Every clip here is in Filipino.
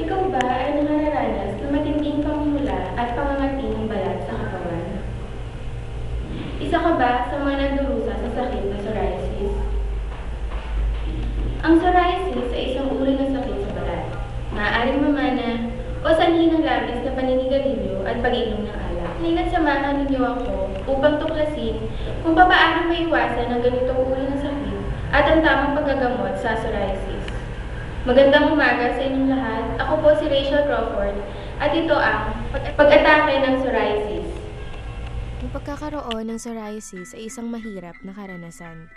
Ikaw ba ay nakararanas na matinding pamumula at pangangati ng balat sa katawan? Isa ka ba sa mga nagdurusa sa sakit na psoriasis? Ang psoriasis ay isang uri ng sakit sa balat. Maaaring mamana o sanhi ng labis na paninigarilyo at pag-inom ng alak. Ngayon samahan ninyo ako upang tuklasin kung paano maiwasan ang ganitong uri ng sakit at ang tamang paggagamot sa psoriasis. Magandang umaga sa inyong lahat. Ako po si Rachel Crawford at ito ang pag-atake ng psoriasis. Ang pagkakaroon ng psoriasis ay isang mahirap na karanasan.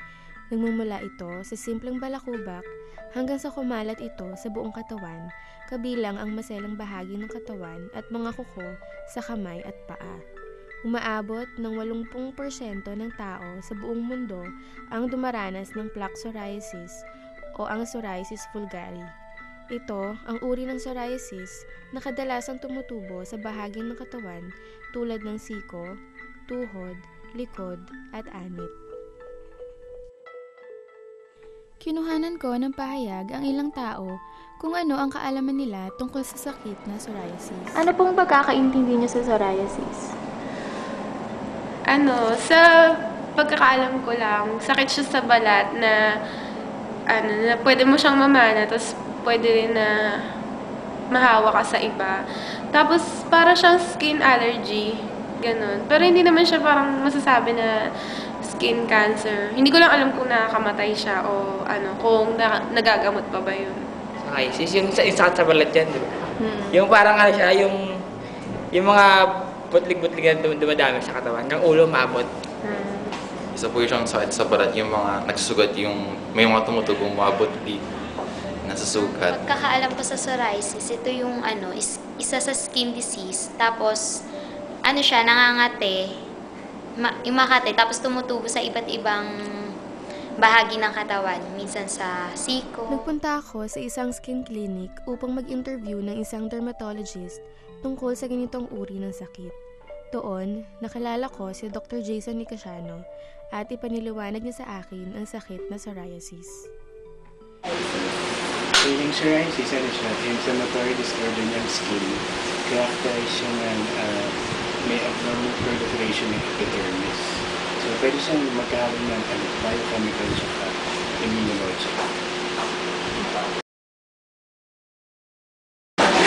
Nagmumula ito sa simpleng balakubak hanggang sa kumalat ito sa buong katawan, kabilang ang maselang bahagi ng katawan at mga kuko sa kamay at paa. Umaabot ng 80% ng tao sa buong mundo ang dumaranas ng plaque psoriasis o ang psoriasis vulgare. Ito ang uri ng psoriasis na kadalasang tumutubo sa bahagi ng katawan tulad ng siko, tuhod, likod at anit. Kinuhanan ko ng pahayag ang ilang tao kung ano ang kaalaman nila tungkol sa sakit na psoriasis. Ano pong pagkakaintindi niyo sa psoriasis? Sa pagkakaalam ko lang, sakit siya sa balat na na pwede mo siyang mamana, tapos pwede rin na mahawa ka sa iba. Tapos para siyang skin allergy, ganun. Pero hindi naman siya parang masasabi na skin cancer. Hindi ko lang alam kung nakakamatay siya o kung nagagamot pa ba yun. Psoriasis, yung sakit sa balat yan, di ba? Yung parang siya, yung mga butlig-butlig na dumadami sa katawan, ng ulo maabot. Isa po yung sakit sa balat, yung mga nagsusugat, yung may mga tumutugong mga butlig na susugat. Pagkakaalam ko sa psoriasis, ito yung isa sa skin disease. Tapos, siya, nangangate, yung makate, tapos tumutubo sa iba't ibang bahagi ng katawan, minsan sa siko. Nagpunta ako sa isang skin clinic upang mag-interview ng isang dermatologist tungkol sa ganitong uri ng sakit. Doon, nakilala ko si Dr. Jason Nicasiano at ipaniliwanag niya sa akin ang sakit na psoriasis. Yung psoriasis, siya, inflammatory disorder ng skin. Characterized siya ng may abnormal proliferation ng epidermis. So, pwede siyang magkaroon ng biochemical at immunologic.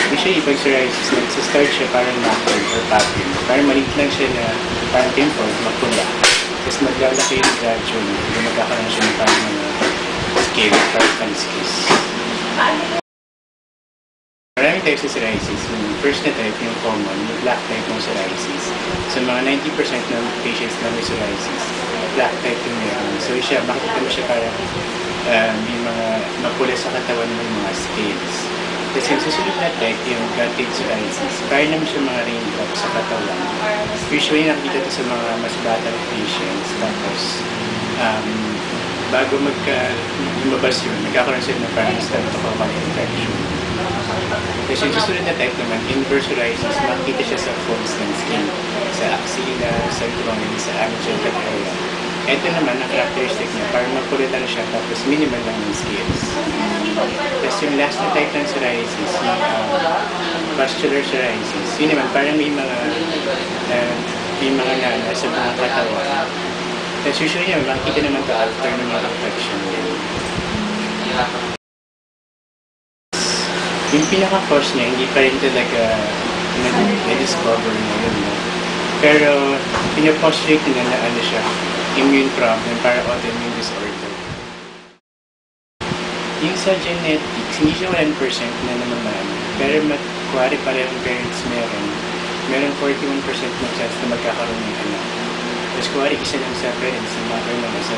Usually, pag psoriasis, nagsistart siya parang macule or papule. Parang maliit lang siya na parang pimple, mapula. Tapos maglalaki yung gradually, magkakaroon siya ng parang mga skin, parang panskis. Maraming types ng psoriasis. Yung first na type, yung common, yung black type ng psoriasis. So, mga 90% ng patients na may psoriasis, black type yung meron. So, siya, makikita mo siya parang may mga mapula sa katawan ng mga scales. Kasi yung susunod na type, yung gutted psoriasis, parang naman siya mga raindrops sa katawan. Usually, nakikita ito sa mga mas batang patients. Tapos, bago lumabas yun, nagkakaroon sila ng parang streptococcal infection. Kasi yung susunod na type naman, inverse psoriasis, makikita siya sa folds ng skin, sa axilla, sa groin, sa anagental area. Ito naman, ang characteristic niya, parang makulitan siya, tapos minimal lang yung scales. Tapos yung last na type ng psoriasis, yung pustular psoriasis, yun naman, parang may mga nana sa mga katawan. Tapos usually naman, makikita naman ito after ng mga infection. Yung pinaka-cause niya, hindi pa rin talaga na-discover ngayon. Pero, pinapostulate na siya, immune problem, para autoimmune disorder. Yung sa genetics, hindi siya 100% na namamana. Pero, kuwari parehong parents meron 41% na chance na magkakaroon ng anak. Tapos, kuwari isa lang sa parents, na mother lang sa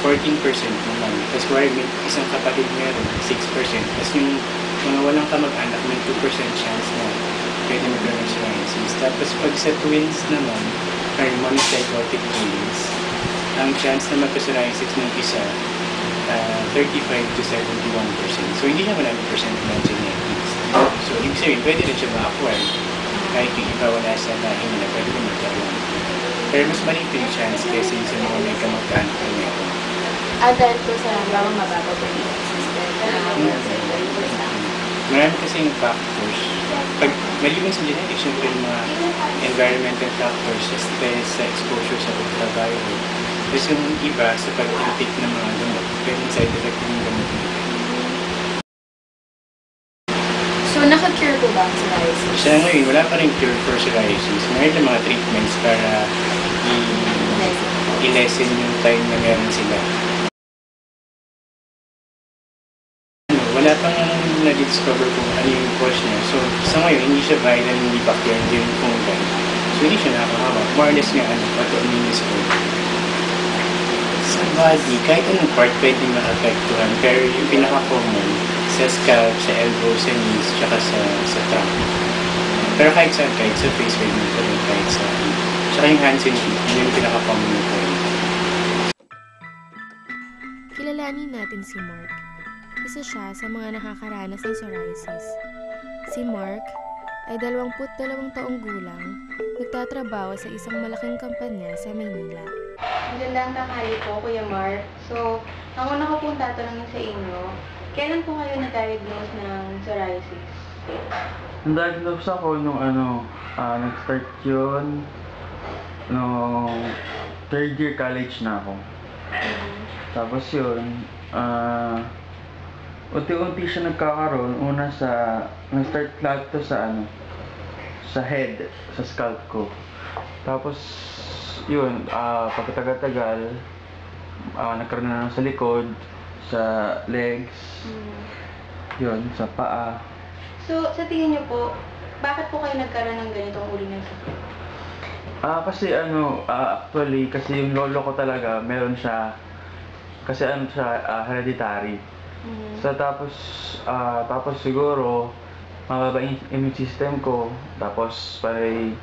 14% naman. Tapos kuwari may isang kapatid meron, 6%. Tapos yung mga walang kamag-anak, may 2% chance na pwede magkaroon ng psoriasis. Tapos pag sa twins naman, or monozygotic twins, ang chance na magka-psoriasis ng isa, 35 to 71%. So hindi siya 100% na genetics. So ibig sabihin, pwede rin siya ma-acquire. Kahit yung iba wala sa lahi na pwede rin magkaroon. Pero mas maliit yung chance kasi sa mga may kamag-anak na meron. Dahil po sa lamang mababa po yung system. Marami kasing factors. Pag maliban sa genetics, syempre yung mga environmental factors, sa stress, sa exposure sa ultraviolet. Tapos yung iba sa pag-intake ng mga gamot, pwedeng side effect ng gamot. So, naka-cure po ba ang psoriasis? Sa ngayon, wala pa rin cure for psoriasis. Meron na mga treatments para i-lessen yung time na meron sila. Wala pang na-discover kung ano yung cause niya. So, sa ngayon, hindi siya viral, hindi bacterial, hindi yung fungal. So, hindi siya nakakahawa. More or less nga, autoimmune disorder. Sa body, kahit anong part pwede maapektuhan. Pero yung pinaka-common, sa scalp, sa elbow, sa knees, tsaka sa trunk. Pero kahit saan, kahit sa face, pwede mo pa rin, kahit sa tsaka yung hands and feet, yun yung pinaka-common na rin. Kilalanin natin si Mark. Isa siya sa mga nakakaranas ng psoriasis. Si Mark ay 22 taong gulang, nagtatrabaho sa isang malaking kampanya sa Maynila. Magandang tanghali po, Kuya Mark. So, ang una ko pong tatanungin sa inyo, kailan po kayo na-diagnose ng psoriasis? Na-diagnose ako nung nag-start yun nung third year college na ako. Tapos yun, unti-unti siya nagkakaroon. Una nag-start lahat to sa head, sa scalp ko. Tapos yun, pagkatagal-tagal, nagkaroon na sa likod, sa legs, yun, sa paa. So, sa tingin niyo po, bakit po kayo nagkaroon ng ganitong uri ng sakit? Kasi actually, kasi yung lolo ko talaga, meron siya, kasi hereditary. So tapos siguro, mababa yung immune system ko, tapos parang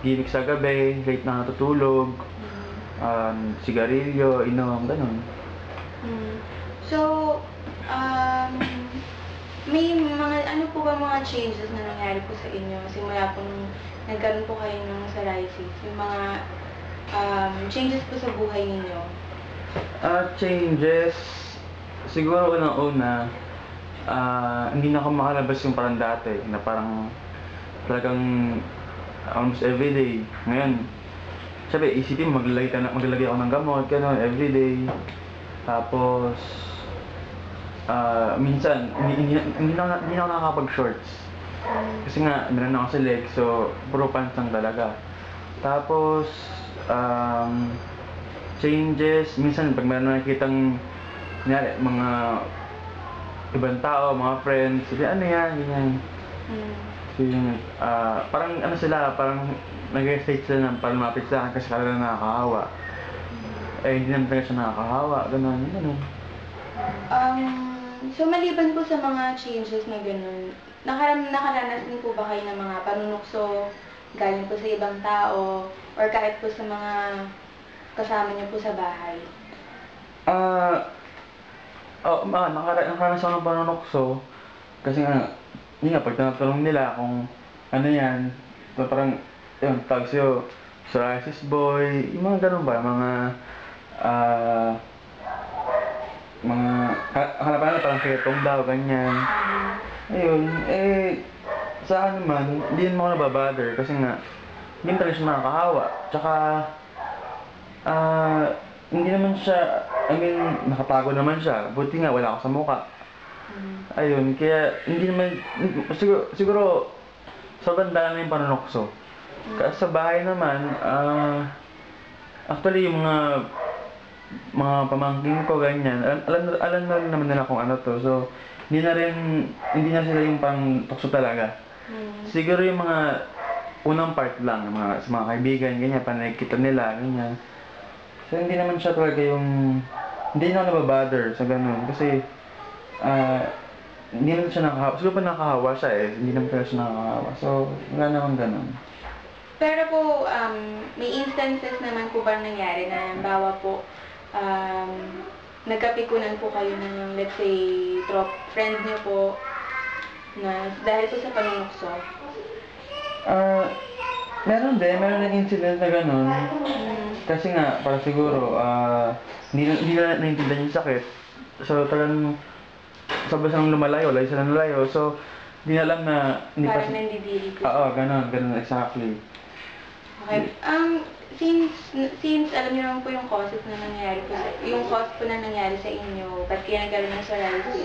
gimmick sa gabi, late na natutulog, sigarilyo, inom, ganun. So, may mga, ano po ba mga changes na nangyari po sa inyo simula po nung nagkaroon po kayo ng psoriasis? Yung mga changes po sa buhay ninyo? Changes, siguro unang-una, hindi na ako makalabas yung parang dati, na parang talagang almost everyday. Ngayon, sabi, isipin maglalagay ako ng gamot, gano'n, everyday. Tapos, minsan, hindi na ako nakakapag-shorts. Kasi nga, meron ako sa leg, so puro pants lang talaga. Tapos, changes, minsan pag meron nakikitang mga ibang tao, mga friends, sabi, ano yan, ganyan. So yun, parang parang nag-excite sila ng palmapit sa akin kasi kala na nakakahawa. Hindi naman talaga siya nakakahawa, gano'n. So, maliban po sa mga changes na gano'n, nakaranas din po ba kayo ng mga panunukso galing po sa ibang tao or kahit po sa mga kasama niyo po sa bahay? Nakaranas ako ng panunukso kasi nga, yun nga, pag tinatanong nila kung ano yan, so parang, yun, tawag sa'yo, psoriasis boy, yung mga ganun ba, hanapan na parang ketong daw, ganyan. Ayun, sa akin naman, hindi naman ako nababother kasi nga, hindi naman talaga siya nakakahawa. Tsaka, hindi naman siya, nakatago naman siya. Buti nga, wala ako sa mukha. Ayun, kaya hindi naman, siguro sobrang dala na yung panunokso. Kasi sa bahay naman, actually yung mga pamangkin ko ganyan, alam na rin naman nila kung ano to. So, hindi na sila yung pang tukso talaga. Siguro yung mga unang part lang, sa mga kaibigan, ganyan, panakikita nila, ganyan. So, hindi naman siya talaga hindi na ako nababother sa ganun. Kasi, hindi naman siya nakakahawa. Siguro pa nakakahawa siya hindi naman talaga siya nakakahawa. So, wala naman ganun. Pero po, may instances naman po bang nangyari na bawa po, nagkapikunan po kayo ng, let's say, friend niyo po, na dahil po sa panunukso? Meron din incident na gano'n. Kasi nga, para siguro, hindi na naintindihan yung sakit. So, talagang, sabi silang lumalayo, layo sila nalayo. So, Hindi niya alam na... Hindi Parang nandidiri po. Oo, ganun, exactly. Okay. Since alam niyo naman po yung causes na nangyari po, yung cause po na nangyari sa inyo, ba't kaya nagkaroon ng psoriasis?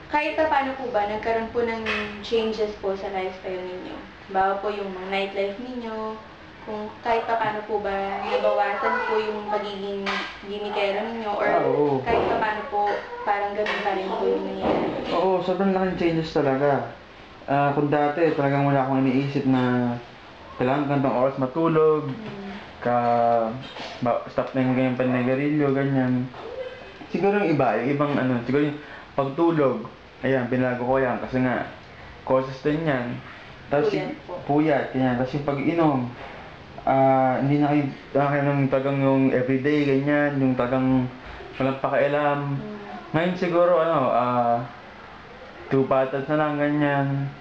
Kahit pa paano po ba, nagkaroon po ng changes po sa lifestyle ninyo? Bawa po yung mga nightlife ninyo, kung kahit pa paano po ba, nabawasan po yung pagiging gimmickero ninyo, or kahit pa paano po, parang ganun pa rin po yung nangyari? Oo, sobrang laking changes talaga. Kung dati, talagang wala akong iniisip na kailangan gantong oras matulog, stop na yung ganyan panagarilyo, ganyan. Siguro yung iba, yung ibang siguro yung pagtulog, ayan, binago ko yan kasi nga, causes din yan. Tapos puyat, ganyan. Tapos yung pag-inom, hindi na kayo ng tagang yung everyday, ganyan, yung tagang walang pakialam. Ngayon siguro, 2 bottles na lang, ganyan.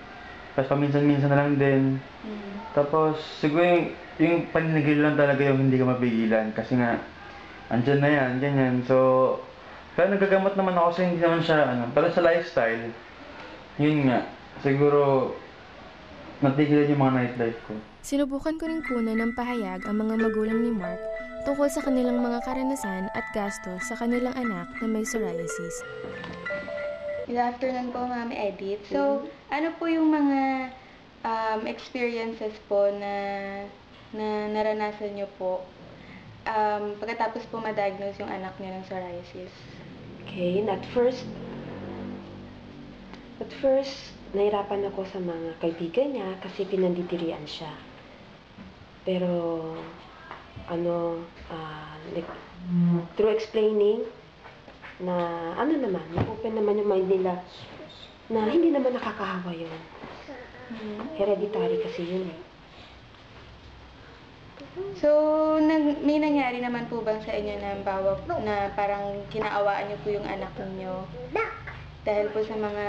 Tapos paminsan-minsan na lang din. Tapos, siguro yung paninigil lang talaga yung hindi ka mapigilan. Kasi nga, andyan na yan, ganyan. So, kaya nagagamot naman ako kasi hindi naman siya, para sa lifestyle, yun nga, siguro, natigilan yung mga nightlife ko. Sinubukan ko rin kunan ng pahayag ang mga magulang ni Mark tungkol sa kanilang mga karanasan at gastos sa kanilang anak na may psoriasis. Good afternoon po, Ma'am Edith. So, ano po yung mga experiences po na naranasan nyo po pagkatapos po ma-diagnose yung anak niyo ng psoriasis? Okay, at first, nahirapan ako sa mga kaibigan niya kasi pinandidirian siya. Pero, through explaining, na na-open naman yung mind nila na hindi naman nakakahawa yun. Hereditary kasi yun eh. So, may nangyari naman po bang sa inyo na parang kinaawaan niyo po yung anak niyo dahil po sa mga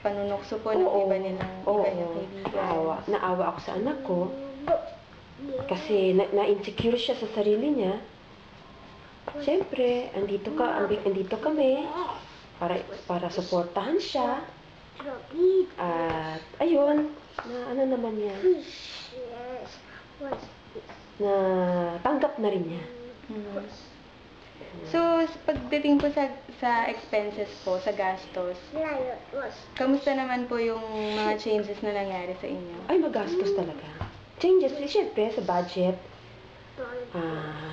panunukso po ng iba niyang kaibigan? Naawa ako sa anak ko kasi na-insecure siya sa sarili niya. Siyempre, andito kami para suportahan siya. At ayun, naman niya. Na tanggap na rin niya. So, pagdating po sa expenses po, sa gastos, kamusta naman po yung mga changes na nangyari sa inyo? Ay, magastos talaga. Changes, siyempre, sa budget.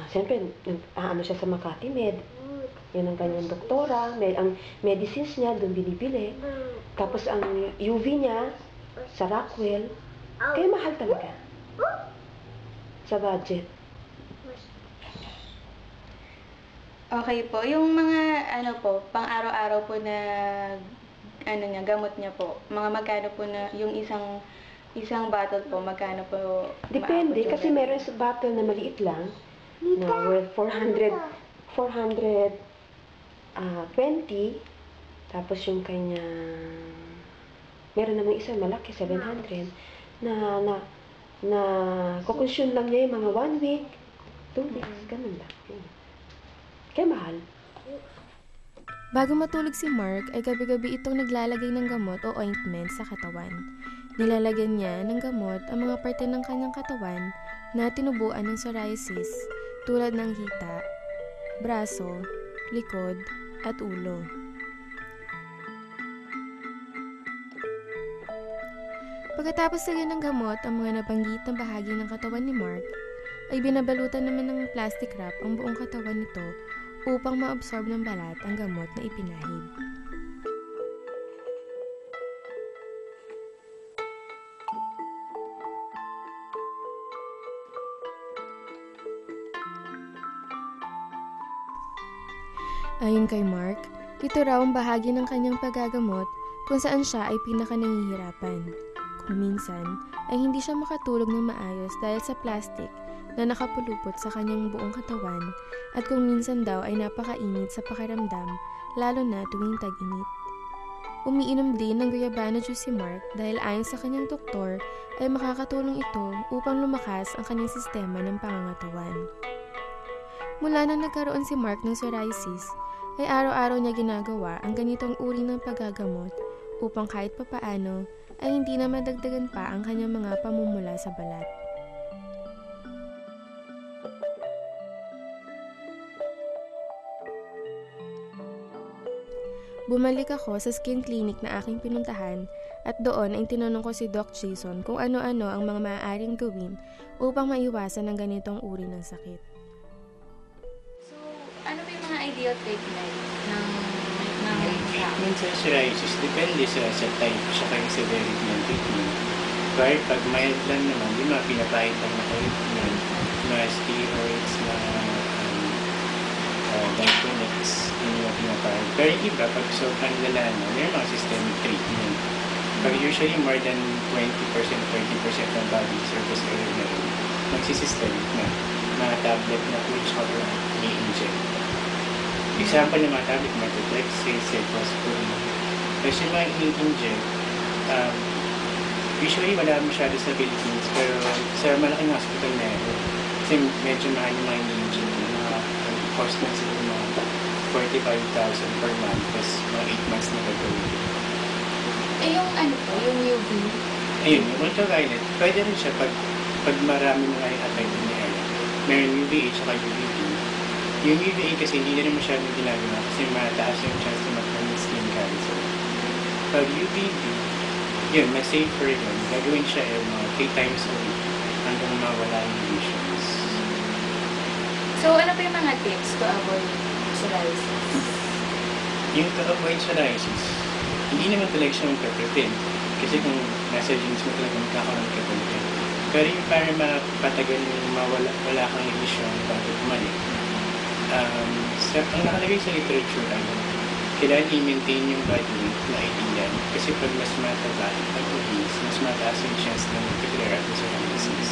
Siyempre, siya sa Makati Med. Yan ang kanyang doktora. Ang medicines niya, doon binibili. Tapos ang UV niya, sa Rockwell. Kaya mahal talaga. Sa budget. Okay po. Yung mga, pang araw-araw po na, gamot niya po. Mga magkano po na, yung isang bottle po, magkano po? Depende, kasi meron sa bottle na maliit lang, na worth 420, tapos yung kanya, meron namang isa malaki, 700, na kukonsume lang niya yung mga 1 week, 2 weeks, ganun lang. Kaya mahal. Bago matulog si Mark, ay gabi-gabi itong naglalagay ng gamot o ointment sa katawan. Nilalagyan niya ng gamot ang mga parte ng kanyang katawan na tinubuan ng psoriasis tulad ng hita, braso, likod, at ulo. Pagkatapos lagyan ng gamot ang mga nabanggit na bahagi ng katawan ni Mark, ay binabalutan naman ng plastic wrap ang buong katawan nito upang ma-absorb ng balat ang gamot na ipinahid. Ayon kay Mark, ito raw ang bahagi ng kanyang paggagamot kung saan siya ay pinaka-nahihirapan. Kung minsan, ay hindi siya makatulog ng maayos dahil sa plastic na nakapulupot sa kanyang buong katawan at kung minsan daw ay napakainit sa pakiramdam, lalo na tuwing tag-init. Umiinom din ng guayabana juice si Mark dahil ayon sa kanyang doktor ay makakatulong ito upang lumakas ang kanyang sistema ng pangangatawan. Mula na nagkaroon si Mark ng psoriasis, ay araw-araw niya ginagawa ang ganitong uri ng paggagamot upang kahit papaano ay hindi na madagdagan pa ang kanyang mga pamumula sa balat. Bumalik ako sa skin clinic na aking pinuntahan at doon ay tinanong ko si Doc Jason kung ano-ano ang mga maaaring gawin upang maiwasan ang ganitong uri ng sakit. So, ano ba yung mga ideal treatment ng Treatment sa psoriasis, depende sa type, saka yung severity ng treatment. Kaya pag mild lang naman, di mga pinapahit lang na treatment, mga steroids, mga diclonics, yun yung pinapahit. Pero yung iba, pag sobrang lala na, may mga systemic treatment. Pag usually more than 20%, 30% ng body surface area na rin, magsisystemic na. Mga tablet na which cover i-inject. Example ng mga tablet, methotrexate, cyclosporin. Kasi yung mga i-inject, usually wala masyado sa Philippines, pero sa malaking hospital na yun, kasi medyo mahal yung mga i-inject. Cost na siguro mga 45,000 per month, tapos mga 8 months na gagawin. Eh yung ano po, yung UV? Ayun, yung ultraviolet, pwede rin siya pag marami na yung affected na area. Meron UVA at UVB. Yung UVA kasi hindi na rin masyadong ginagawa kasi mataas yung chance na magkaroon ng skin cancer. Pag UVB, yun, mas safer yun. Gagawin siya mga 3 times a week hanggang mawala yung lesions. So, ano pa yung mga tips to avoid psoriasis? Yung to avoid psoriasis, hindi naman talaga siya magka-prevent. Kasi kung nasa genes mo talaga magkakaroon ka talaga. Pero yung para mapatagal yung wala kang lesion bago bumalik. Ang nakalagay sa literature ay kailangan i-maintain yung body weight na ideal. Kasi pag mas mataba, pag obese, mas mataas yung chance na mag-declare at psoriasis.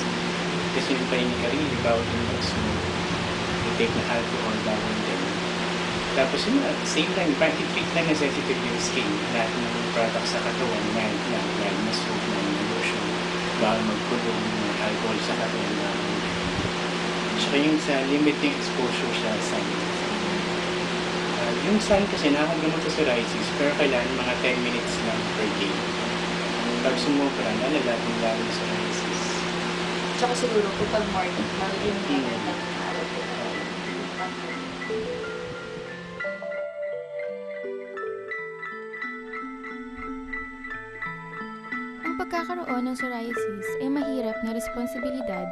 Kasi yung panikarili, bawal yung mag-smoke. Take na alcohol, bawal din. Tapos yun, same lang, parang i-treat lang na sensitive yung skin. Lahat ng products sa katawan, mild lang, mild na soap, mild na lotion, bawal magkulong ng alcohol sa katawan na. Tsaka yung sa limiting exposure sa sun. Yung sun kasi nakakagamot sa psoriasis, pero kailangan mga 10 minutes lang per day. Pag sumobra, nalalating lang sa psoriasis. Tsaka siguro pag morning, yung Ang pagkakaroon ng psoriasis ay mahirap na responsibilidad,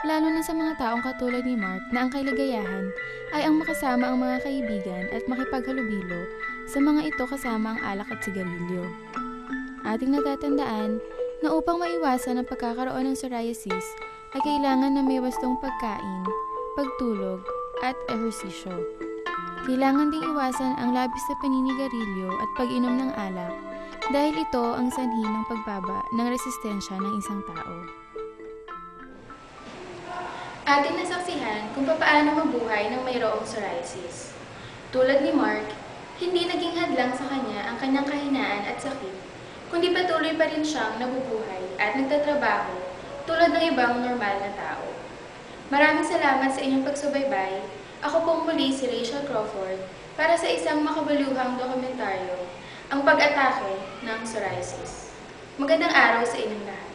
lalo na sa mga taong katulad ni Mark na ang kaligayahan ay ang makasama ang mga kaibigan at makipaghalubilo sa mga ito kasama ang alak at sigarilyo. Ating natatandaan na upang maiwasan ang pagkakaroon ng psoriasis ay kailangan na may wastong pagkain, pagtulog, at ehersisyo. Kailangan ding iwasan ang labis na paninigarilyo at pag-inom ng alak dahil ito ang sanhi ng pagbaba ng resistensya ng isang tao. Ating nasaksihan kung paano mabuhay ng mayroong psoriasis. Tulad ni Mark, hindi naging hadlang sa kanya ang kanyang kahinaan at sakit, kundi patuloy pa rin siyang nabubuhay at nagtatrabaho tulad ng ibang normal na tao. Maraming salamat sa inyong pagsubaybay. Ako pong muli si Rachel Crawford para sa isang makabaluhang dokumentaryo, ang pag-atake ng psoriasis. Magandang araw sa inyong lahat.